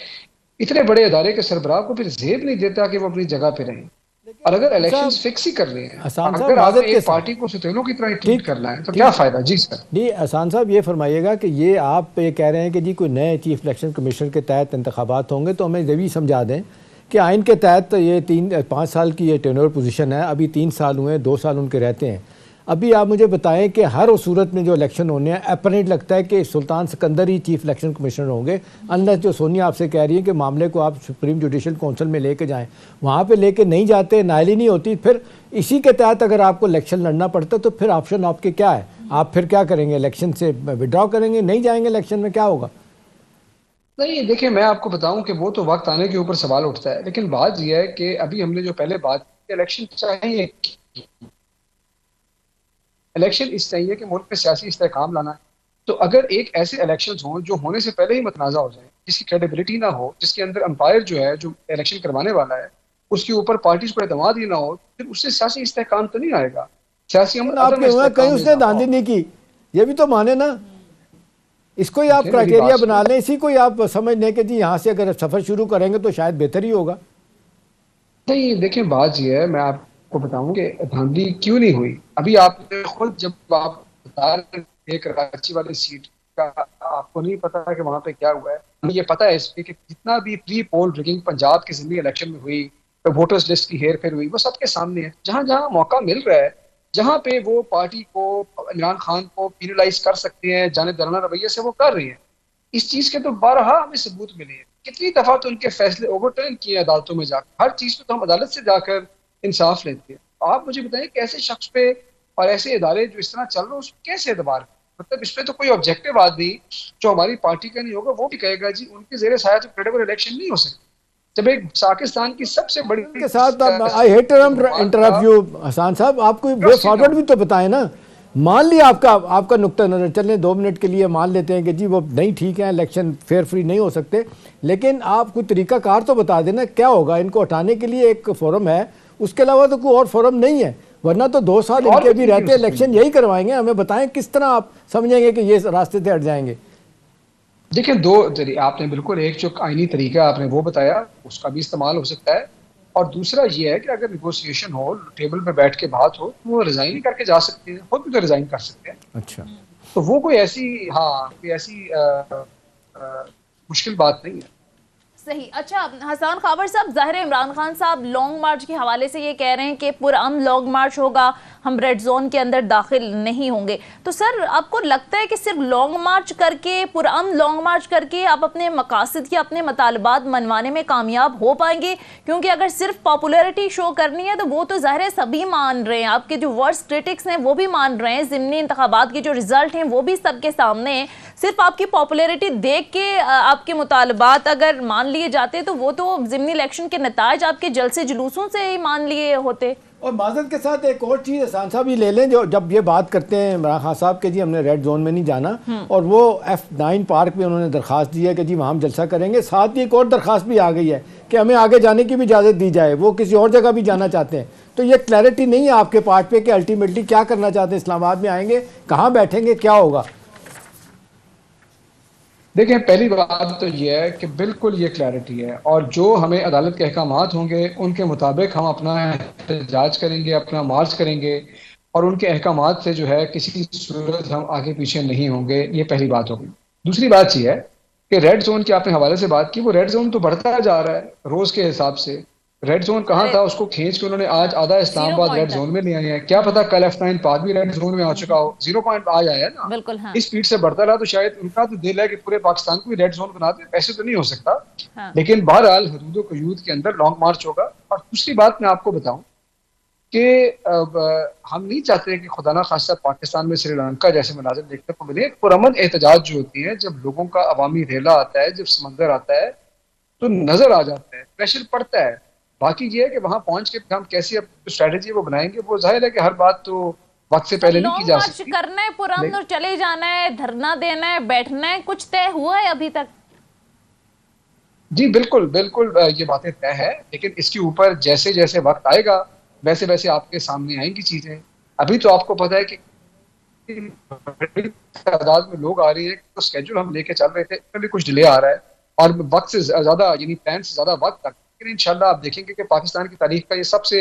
Speaker 4: इतने बड़े अदारे के सरबराह को फिर ज़ेब नहीं देता कि वो अपनी जगह पे रहें। और अगर इलेक्शन फिक्स ही कर रहे हैं, अगर आप एक पार्टी को सतेलों की तरह ट्रीट करना है तो क्या फायदा? जी सर।
Speaker 3: जी हसन साहब, ये फरमाइएगा कि ये आप ये कह रहे हैं कि जी कोई नए चीफ इलेक्शन कमिश्नर के तहत इंतखाबात होंगे, तो हमें ये भी समझा दें कि आइन के तहत ये 5 साल की ये टेन्योर पोजीशन है, अभी 3 साल हुए, 2 साल उनके रहते हैं। अभी आप मुझे बताएं कि हर उस सूरत में जो इलेक्शन होने हैं, अपरेंट लगता है कि सुल्तान सिकंदर ही चीफ इलेक्शन कमिश्नर होंगे, अनलेस जो सोनिया आपसे कह रही है कि मामले को आप सुप्रीम जुडिशल काउंसिल में लेके जाएं। वहाँ पे लेके नहीं जाते, नाइली नहीं होती, फिर इसी के तहत अगर आपको इलेक्शन लड़ना पड़ता तो फिर ऑप्शन आपके क्या है? आप फिर क्या करेंगे? इलेक्शन से विड्रॉ करेंगे? नहीं जाएंगे इलेक्शन में? क्या होगा?
Speaker 4: नहीं, देखिए मैं आपको बताऊं कि वो तो वक्त आने के ऊपर सवाल उठता है, लेकिन बात यह है कि अभी हमने जो पहले बात की, इलेक्शन चाहिए, इलेक्शन इस चाहिए कि मुल्क में सियासी इस्तेहकाम लाना है। तो अगर एक ऐसे इलेक्शन हों जो होने से पहले ही मतनाज़ा हो जाए, जिसकी क्रेडिबिलिटी ना हो, जिसके अंदर अंपायर जो है जो इलेक्शन करवाने वाला है उसके ऊपर पार्टीज को एतमाद ही ना हो, फिर उससे सियासी इस्तेहकाम तो नहीं आएगा। सियासी
Speaker 3: कहीं उसने धांधली नहीं की, ये भी तो माने ना। इसको ही आप क्राइटेरिया बना लें, इसी को ही आप समझ लें कि जी यहाँ से अगर सफ़र शुरू करेंगे तो शायद बेहतर ही होगा।
Speaker 4: नहीं, देखिए बात ये है, मैं आपको बताऊं कि धांधली क्यों नहीं हुई। अभी आपने खुद जब आप बता रहे थे कराची वाली सीट का, आपको नहीं पता कि वहां पे क्या हुआ है। हमें ये पता है इसलिए कि जितना भी प्री पोल रिगिंग पंजाब की जिंदगी इलेक्शन में हुई, तो वोटर्स लिस्ट की हेर फेर हुई, वो सबके सामने है। जहां जहां मौका मिल रहा है, जहां पे वो पार्टी को, इमरान खान को पीनलाइज कर सकते हैं जानिबदाराना रवैये से, वो कर रही है। इस चीज के तो बारहा हमें सबूत मिले हैं। कितनी दफा तो उनके फैसले ओवरटर्न किए अदालतों में जाकर। हर चीज पे तो हम अदालत से जाकर इंसाफ लेते हैं। आप मुझे बताएं कि ऐसे शख्स पे और ऐसे इदारे जो इस तरह चल रहे हैं, उस पर कैसे एतबार करें? मतलब इस पे तो कोई ऑब्जेक्टिव आदमी जो हमारी पार्टी का नहीं होगा, वो भी कहेगा जी उनके जेर साया तो क्रेडिबल इलेक्शन नहीं हो सकती। जब एक पाकिस्तान की सबसे बड़ी
Speaker 3: के साथ I hate interrupt you Hasan साहब, आपको वे फॉरवर्ड भी तो बताएं ना। मान लिया आपका नुक्ता नज़र, चलें 2 मिनट के लिए मान लेते हैं कि जी वो नहीं ठीक है, इलेक्शन फेयर फ्री नहीं हो सकते, लेकिन आप कोई तरीकाकार तो बता देना क्या होगा। इनको हटाने के लिए एक फोरम है, उसके अलावा तो कोई और फोरम नहीं है, वरना तो 2 साल इनके भी रहते इलेक्शन यही करवाएंगे। हमें बताएं किस तरह आप समझेंगे कि ये रास्ते से हट जाएंगे।
Speaker 4: देखिए, दो जरिए आपने बिल्कुल, एक जो आईनी तरीका आपने वो बताया, उसका भी इस्तेमाल हो सकता है। और दूसरा ये है कि अगर निगोशिएशन हो, टेबल पे बैठ के बात हो, तो वो रिजाइन करके जा सकते हैं, खुद भी तो रिजाइन कर सकते हैं।
Speaker 3: अच्छा,
Speaker 4: तो वो कोई ऐसी, हाँ, कोई ऐसी मुश्किल बात नहीं है।
Speaker 1: सही। अच्छा हसन खाबर साहब, ज़ाहिर है इमरान खान साहब लॉन्ग मार्च के हवाले से ये कह रहे हैं कि पुरअमन लॉन्ग मार्च होगा, हम रेड जोन के अंदर दाखिल नहीं होंगे। तो सर आपको लगता है कि सिर्फ लॉन्ग मार्च करके, पुरअमन लॉन्ग मार्च करके आप अपने मकासद या अपने मतलबात मनवाने में कामयाब हो पाएंगे? क्योंकि अगर सिर्फ पॉपुलैरिटी शो करनी है तो वो तो ज़ाहिर है सभी मान रहे हैं, आपके जो वर्स्ट क्रिटिक्स हैं वो भी मान रहे हैं, ज़िमनी इंतखाबात के जो रिजल्ट हैं वो भी सबके सामने हैं। सिर्फ आपकी पॉपुलैरिटी देख के आपके मुतालबात अगर मान लिए जाते तो वो तो ज़िमनी इलेक्शन के नताज आपके जलसे जुलूसों से ही मान लिए होते।
Speaker 3: और माजरत के साथ एक और चीज़ हसान साहब ये ले लें, जो जब ये बात करते हैं इमरान खान साहब के जी हमने रेड जोन में नहीं जाना, और वो F9 पार्क में उन्होंने दरख्वास्त दी है कि जी वहाँ हम जलसा करेंगे, साथ ही एक और दरख्वास्त भी आ गई है कि हमें आगे जाने की भी इजाज़त दी जाए, वो किसी और जगह भी जाना चाहते हैं। तो ये क्लैरिटी नहीं है आपके पार्ट पे कि अल्टीमेटली क्या करना चाहते हैं, इस्लामाबाद में आएंगे, कहाँ बैठेंगे, क्या होगा?
Speaker 4: देखें, पहली बात तो ये है कि बिल्कुल ये क्लैरिटी है, और जो हमें अदालत के अहकामात होंगे उनके मुताबिक हम अपना एहतजाज करेंगे, अपना मार्च करेंगे, और उनके अहकामात से जो है किसी सूरत हम आगे पीछे नहीं होंगे। ये पहली बात होगी। दूसरी बात ये है कि रेड जोन के आपने हवाले से बात की, वो रेड जोन तो बढ़ता जा रहा है रोज के हिसाब से। रेड जोन कहाँ था, उसको खींच के उन्होंने आज आधा इस्लामाबाद रेड जोन में ले आए हैं। क्या पता कल F9 पार्क भी रेड जोन में आ चुका हो। 0 पॉइंट आ जाए ना,
Speaker 1: बिल्कुल। हाँ।
Speaker 4: इस स्पीड से बढ़ता रहा तो शायद उनका तो दिल है कि पूरे पाकिस्तान को भी रेड जोन बना दे। ऐसे तो नहीं हो सकता।
Speaker 1: हाँ।
Speaker 4: लेकिन बहरहाल हदूद कयूद के अंदर लॉन्ग मार्च होगा। और दूसरी बात मैं आपको बताऊं कि हम नहीं चाहते कि खुदा ना खास्ता पाकिस्तान में श्रीलंका जैसे मनाजिर देखने को मिले। पुरअमन एहतजाज जो होती है, जब लोगों का अवामी रेला आता है, जब समंदर आता है, तो नजर आ जाता है, प्रेशर पड़ता है। बाकी ये है कि वहां पहुंच के हम कैसी स्ट्रेटेजी वो बनाएंगे, वो जाहिर है कि हर बात तो वक्त से पहले नहीं की जा सकती।
Speaker 1: करना है पुरअमन और चले जाना है, धरना देना है, बैठना है, कुछ तय हुआ है अभी तक?
Speaker 4: जी बिल्कुल बिल्कुल, ये बातें तय है, लेकिन इसके ऊपर जैसे जैसे वक्त आएगा वैसे वैसे आपके सामने आएंगी चीजें। अभी तो आपको पता है कि बड़ी तादाद में लोग आ रही है, तो स्केड्यूल हम लेके चल रहे थे, इसमें भी कुछ डिले आ रहा है, और वक्त से ज्यादा, यानी प्लान से ज्यादा वक्त तक। लेकिन इंशाल्लाह आप देखेंगे कि पाकिस्तान की तारीख का ये सबसे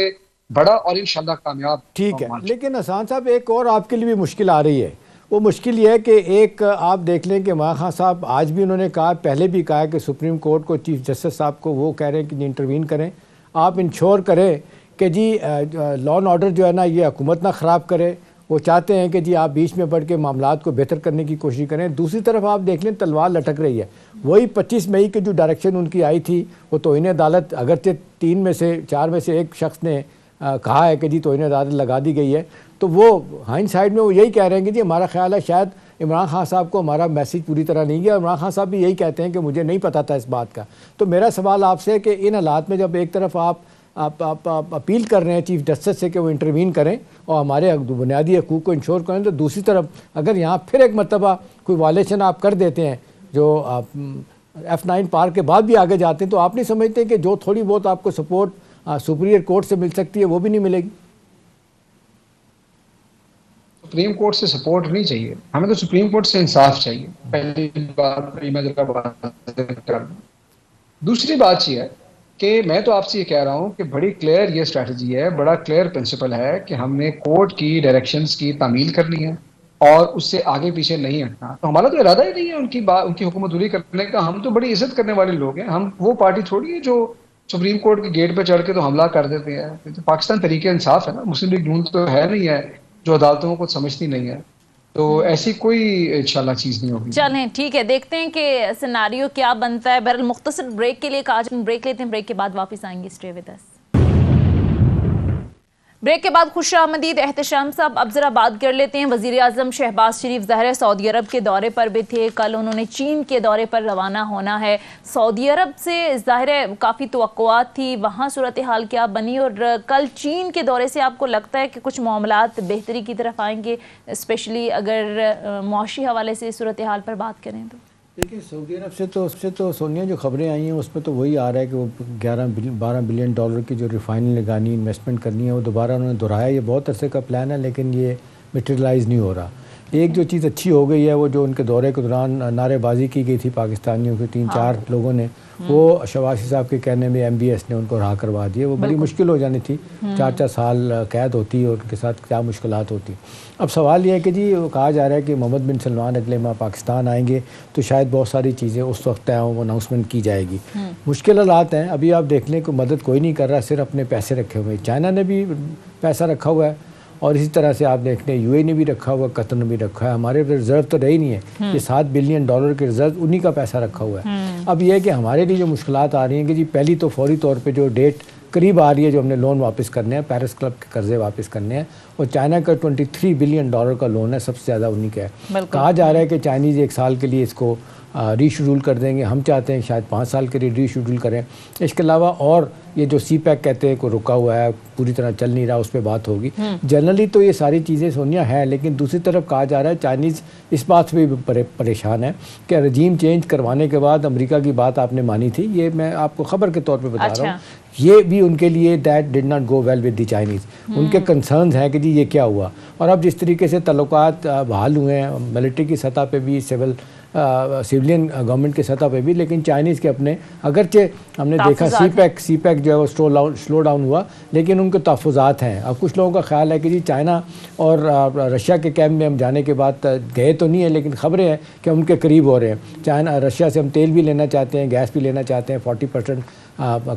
Speaker 4: बड़ा और इंशाल्लाह कामयाब।
Speaker 3: ठीक है, लेकिन हसान साहब एक और आपके लिए भी मुश्किल आ रही है। वो मुश्किल ये है कि एक आप देख लें कि इमरान खान साहब आज भी उन्होंने कहा, पहले भी कहा कि सुप्रीम कोर्ट को, चीफ जस्टिस साहब को वो कह रहे हैं कि इंटरवीन करें, आप इंश्योर करें कि जी लॉ एंड ऑर्डर जो है ना ये हुकूमत ना ख़राब करे। वो चाहते हैं कि जी आप बीच में पढ़ के मामलात को बेहतर करने की कोशिश करें। दूसरी तरफ आप देख लें तलवार लटक रही है। वही 25 मई की जो डायरेक्शन उनकी आई थी, वो तौहीन अदालत, अगरचे 3 में से 4 में से एक शख्स ने कहा है कि जी तौहीन अदालत लगा दी गई है, तो वो हाइंड साइड में वो यही कह रहे हैं कि जी हमारा ख्याल है शायद इमरान खान साहब को हमारा मैसेज पूरी तरह नहीं गया। इमरान खान साहब भी यही कहते हैं कि मुझे नहीं पता था इस बात का। तो मेरा सवाल आपसे है कि इन हालात में जब एक तरफ आप अपील कर रहे हैं चीफ जस्टिस से कि वो इंटरवीन करें और हमारे बुनियादी हकूक़ को इंश्योर करें, तो दूसरी तरफ अगर यहाँ फिर एक मरतबा कोई वायलेशन आप कर देते हैं जो F9 पार्क के बाद भी आगे जाते हैं, तो आप नहीं समझते कि जो थोड़ी बहुत आपको सपोर्ट सुप्रीरियर कोर्ट से मिल सकती है वो भी नहीं मिलेगी?
Speaker 4: सुप्रीम कोर्ट से सपोर्ट नहीं चाहिए हमें, तो सुप्रीम कोर्ट से इंसाफ चाहिए। पहली बात मैं जरा बात कर दूं। दूसरी बात ये है कि मैं तो आपसे ये कह रहा हूँ कि बड़ी क्लियर ये स्ट्रेटजी है, बड़ा क्लियर प्रिंसिपल है कि हमने कोर्ट की डायरेक्शंस की तामील करनी है और उससे आगे पीछे नहीं हटना। तो हमारा तो इरादा ही नहीं है उनकी बात, उनकी हुकूमतूरी करने का। हम तो बड़ी इज्जत करने वाले लोग हैं। हम वो पार्टी थोड़ी है जो सुप्रीम कोर्ट के गेट पे चढ़ के तो हमला कर देते हैं। तो पाकिस्तान तरीके इंसाफ है ना, मुस्लिम लीग नून तो है नहीं है जो अदालतों को समझती नहीं है। तो ऐसी कोई इंशाल्लाह चीज़ नहीं होगी।
Speaker 1: चलें ठीक है, देखते हैं कि सिनारियो क्या बनता है। बहरहाल मुख्तसर ब्रेक के लिए आज ब्रेक लेते हैं, ब्रेक के बाद वापस आएंगे। Stay with us. ब्रेक के बाद खुश आमदीद एहतशाम साहब। अब जरा बात कर लेते हैं, वजीर आजम शहबाज शरीफ ज़ाहिर सऊदी अरब के दौरे पर भी थे, कल उन्होंने चीन के दौरे पर रवाना होना है। सऊदी अरब से ज़ाहिर काफ़ी तवक्कुआत थी, वहाँ सूरत हाल क्या बनी, और कल चीन के दौरे से आपको लगता है कि कुछ मामलात बेहतरी की तरफ आएंगे, स्पेशली अगर मुआशी हवाले से सूरत हाल पर बात करें तो?
Speaker 3: देखिए, सऊदी अरब से तो सोनिया जो खबरें आई हैं उसमें तो वही आ रहा है कि वो 12 बिलियन डॉलर की जो रिफाइनरी लगानी, इन्वेस्टमेंट करनी है, वो दोबारा उन्होंने दोहराया। ये बहुत अरसे का प्लान है लेकिन ये मटेरियलाइज़ नहीं हो रहा। एक जो चीज़ अच्छी हो गई है वो जो उनके दौरे के दौरान नारेबाजी की गई थी पाकिस्तानियों के 3-4 लोगों ने, वो शहबाज साहब के कहने में MBS ने उनको रहा करवा दिया। वो बड़ी मुश्किल हो जानी थी, 4-4 साल कैद होती और उनके साथ क्या मुश्किलात होती। अब सवाल यह है कि जी वो कहा जा रहा है कि मोहम्मद बिन सलमान अगले माह पाकिस्तान आएंगे तो शायद बहुत सारी चीज़ें उस वक्त तय हों, अनाउंसमेंट की जाएगी। मुश्किल हालात हैं, अभी आप देख लें कि मदद कोई नहीं कर रहा, सिर्फ अपने पैसे रखे हुए। चाइना ने भी पैसा रखा हुआ है और इसी तरह से आप देख लें UAE ने भी रखा हुआ, कतर ने भी रखा है। हमारे रिजर्व तो रही नहीं है, ये 7 बिलियन डॉलर के रिजर्व उन्हीं का पैसा रखा हुआ है। अब यह है कि हमारे लिए जो मुश्किलात आ रही हैं कि जी पहली तो फौरी तौर पे जो डेट करीब आ रही है, जो हमने लोन वापस करने हैं, पेरिस क्लब के कर्जे वापस करने हैं, और चाइना का 23 बिलियन डॉलर का लोन है, सबसे ज़्यादा उन्हीं का है। कहा जा रहा है कि चाइनीज़ 1 साल के लिए इसको रीशेड्यूल कर देंगे, हम चाहते हैं शायद 5 साल के लिए रीशेड्यूल करें। इसके अलावा और ये जो CPEC कहते हैं को रुका हुआ है, पूरी तरह चल नहीं रहा, उस पर बात होगी। जनरली तो ये सारी चीज़ें सोनिया है, लेकिन दूसरी तरफ कहा जा रहा है चाइनीज़ इस बात से भी परेशान है कि रजीम चेंज करवाने के बाद अमेरिका की बात आपने मानी थी, ये मैं आपको खबर के तौर पर बता रहा हूँ, ये भी उनके लिए that did not go well with the Chinese. उनके कंसर्न्स हैं कि जी ये क्या हुआ। और अब जिस तरीके से ताल्लुकात बहाल हुए हैं मिलिट्री की सतह पे भी, सिविलियन गवर्नमेंट की सतह पे भी, लेकिन चाइनीज़ के अपने अगरचे हमने देखा CPEC जो है वो स्लो डाउन हुआ, लेकिन उनके तहफ़्फ़ुज़ात हैं। अब कुछ लोगों का ख्याल है कि जी चाइना और रशिया के कैंप में हम जाने के बाद गए तो नहीं है, लेकिन खबरें हैं कि उनके करीब हो रहे हैं। चाइना रशिया से हम तेल भी लेना चाहते हैं, गैस भी लेना चाहते हैं 40%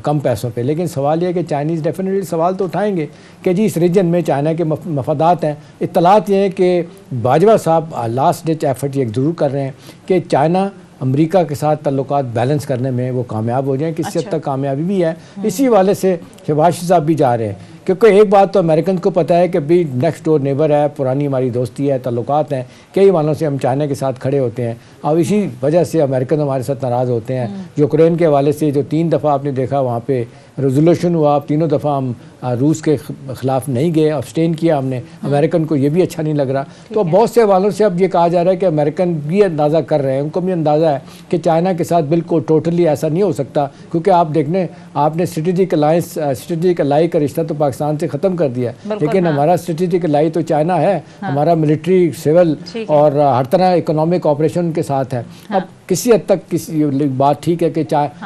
Speaker 3: कम पैसों पे। लेकिन सवाल यह है कि चाइनीज़ डेफिनेटली सवाल तो उठाएंगे कि जी इस रीजन में चाइना के मफादात हैं। इत्तलात ये हैं कि बाजवा साहब लास्ट डिच एफर्ट ये ज़रूर कर रहे हैं कि चाइना अमेरिका के साथ ताल्लुकात बैलेंस करने में वो कामयाब हो जाएं। किसी हद तक कामयाबी भी है, इसी वाले से शहबाज साहब भी जा रहे हैं, क्योंकि एक बात तो अमेरिकन को पता है कि भी नेक्स्ट डोर नेबर है, पुरानी हमारी दोस्ती है, ताल्लुकात हैं, कई मानों से हम चाइना के साथ खड़े होते हैं। अब इसी वजह से अमेरिकन हमारे साथ नाराज़ होते हैं। यूक्रेन के हवाले से जो 3 दफ़ा आपने देखा वहाँ पे रेजोल्यूशन हुआ, तीनों दफ़ा हम रूस के ख़िलाफ़ नहीं गए, अब्सटेन किया हमने। अमेरिकन को ये भी अच्छा नहीं लग रहा। तो बहुत से हवालों से अब ये कहा जा रहा है कि अमेरिकन भी अंदाज़ा कर रहे हैं, उनको भी अंदाज़ा है कि चाइना के साथ बिल्कुल टोटली ऐसा नहीं हो सकता, क्योंकि आप देखने आपने स्ट्रेटेजिक अलाई का रिश्ता तो पाकिस्तान से ख़त्म कर दिया, लेकिन हमारा स्ट्रेटेजिक अलाई तो चाइना है। हमारा मिलिट्री, सिविल और हर तरह इकोनॉमिक ऑपरेशन के साथ है। अब किसी हद तक किसी बात ठीक है कि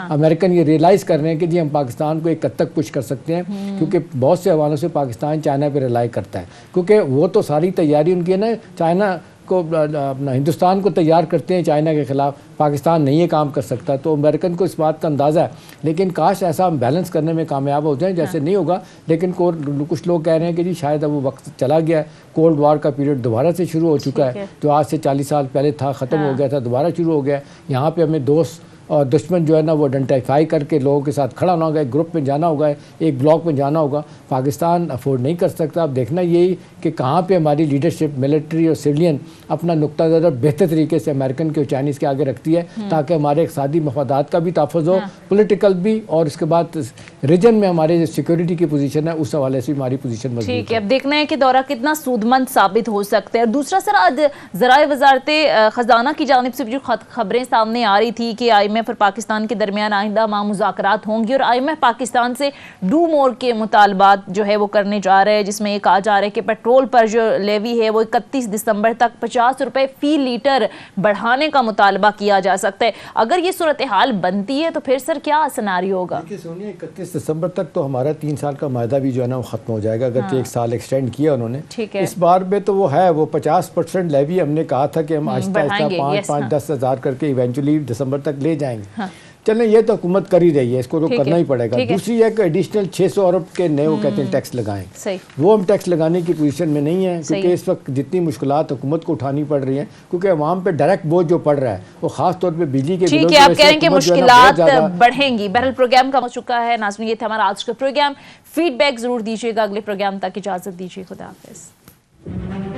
Speaker 3: अमेरिकन ये रियलाइज़ कर रहे हैं कि जी हम पाकिस्तान को एक हद तक पुश कर सकते हैं, क्योंकि बहुत से हवालों से पाकिस्तान चाइना पे रिलाई करता है, क्योंकि वो तो सारी तैयारी उनकी है ना, चाइना को अपना हिंदुस्तान को तैयार करते हैं चाइना के ख़िलाफ़। पाकिस्तान नहीं ये काम कर सकता, तो अमेरिकन को इस बात का अंदाज़ा है। लेकिन काश ऐसा हम बैलेंस करने में कामयाब हो जाएं, जैसे नहीं होगा। लेकिन कुछ लोग कह रहे हैं कि जी शायद अब वो वक्त चला गया है, कोल्ड वार का पीरियड दोबारा से शुरू हो चुका है, जो आज से 40 साल पहले था, ख़त्म हो गया था, दोबारा शुरू हो गया। यहाँ पर हमें दोस्त और दुश्मन जो है ना वो आइडेंटिफाई करके लोगों के साथ खड़ा होना होगा, एक ग्रुप में जाना होगा, एक ब्लॉक में जाना होगा। पाकिस्तान अफोर्ड नहीं कर सकता। अब देखना यही कि कहाँ पे हमारी लीडरशिप मिलिट्री और सिविलियन अपना नुक्ता नज़र बेहतर तरीके से अमेरिकन के और चाइनीज़ के आगे रखती है, ताकि हमारे इक़्तिसादी मफादात का भी तहफ़्फ़ुज़ हो, पॉलिटिकल भी, और इसके बाद रीजन में हमारे जो सिक्योरिटी की पोजीशन है उस हवाले से हमारी पोजीशन मजबूत है।
Speaker 1: ठीक है, अब देखना है कि दौरा कितना सूदमंद साबित हो सकता है। दूसरा सर, आज ज़राए वज़ारत ख़ज़ाना की जानिब से जो खबरें सामने आ रही थी कि IMF IMF और पाकिस्तान के दरमियान आइंदा माह मुज़ाकरात होंगी और IMF पाकिस्तान से डू मोर के मुतालबात जो है वो करने जा रहे हैं, जिसमें ये कहा जा रहा है कि पेट्रोल पर जो लेवी है वो 31 दिसंबर तक 50 रुपए फी लीटर बढ़ाने का मुतालबा किया जा सकता है। अगर ये सूरत हाल बनती है तो फिर सर क्या सिनेरियो होगा?
Speaker 3: देखिए सोनिया, 31 दिसंबर तक तो हमारा 3 साल का मायदा भी जो है ना वो ख़त्म हो जाएगा। अगर एक साल एक्सटेंड किया उन्होंने,
Speaker 1: ठीक है।
Speaker 3: इस बार में तो वो है, वो 50% लेवी हमने कहा था कि हम आहिस्ता आहिस्ता 5-5-10 हज़ार करके इवेंचुअली दिसंबर तक ले जाएंगे। चलें, ये तो हुकूमत कर ही रही है, इसको तो करना ही पड़ेगा। दूसरी है कि एडिशनल 600 अरब के नए वो कहते हैं टैक्स लगाएं, वो हम टैक्स लगाने की पोजीशन में नहीं है, क्योंकि इस वक्त जितनी मुश्किलात हुकूमत को उठानी पड़ रही हैं, क्योंकि अवाम पे डायरेक्ट बोझ जो पड़ रहा है वो खास तौर पे बिजली के बिलों
Speaker 1: की आप कह रहे हैं कि मुश्किलात बढ़ेंगी। बहरहाल प्रोग्राम का हो चुका है। नाज़रीन, ये था हमारा आज का प्रोग्राम। फीडबैक जरूर दीजिएगा। अगले प्रोग्राम तक इजाजत दीजिए। खुदा हाफिज़।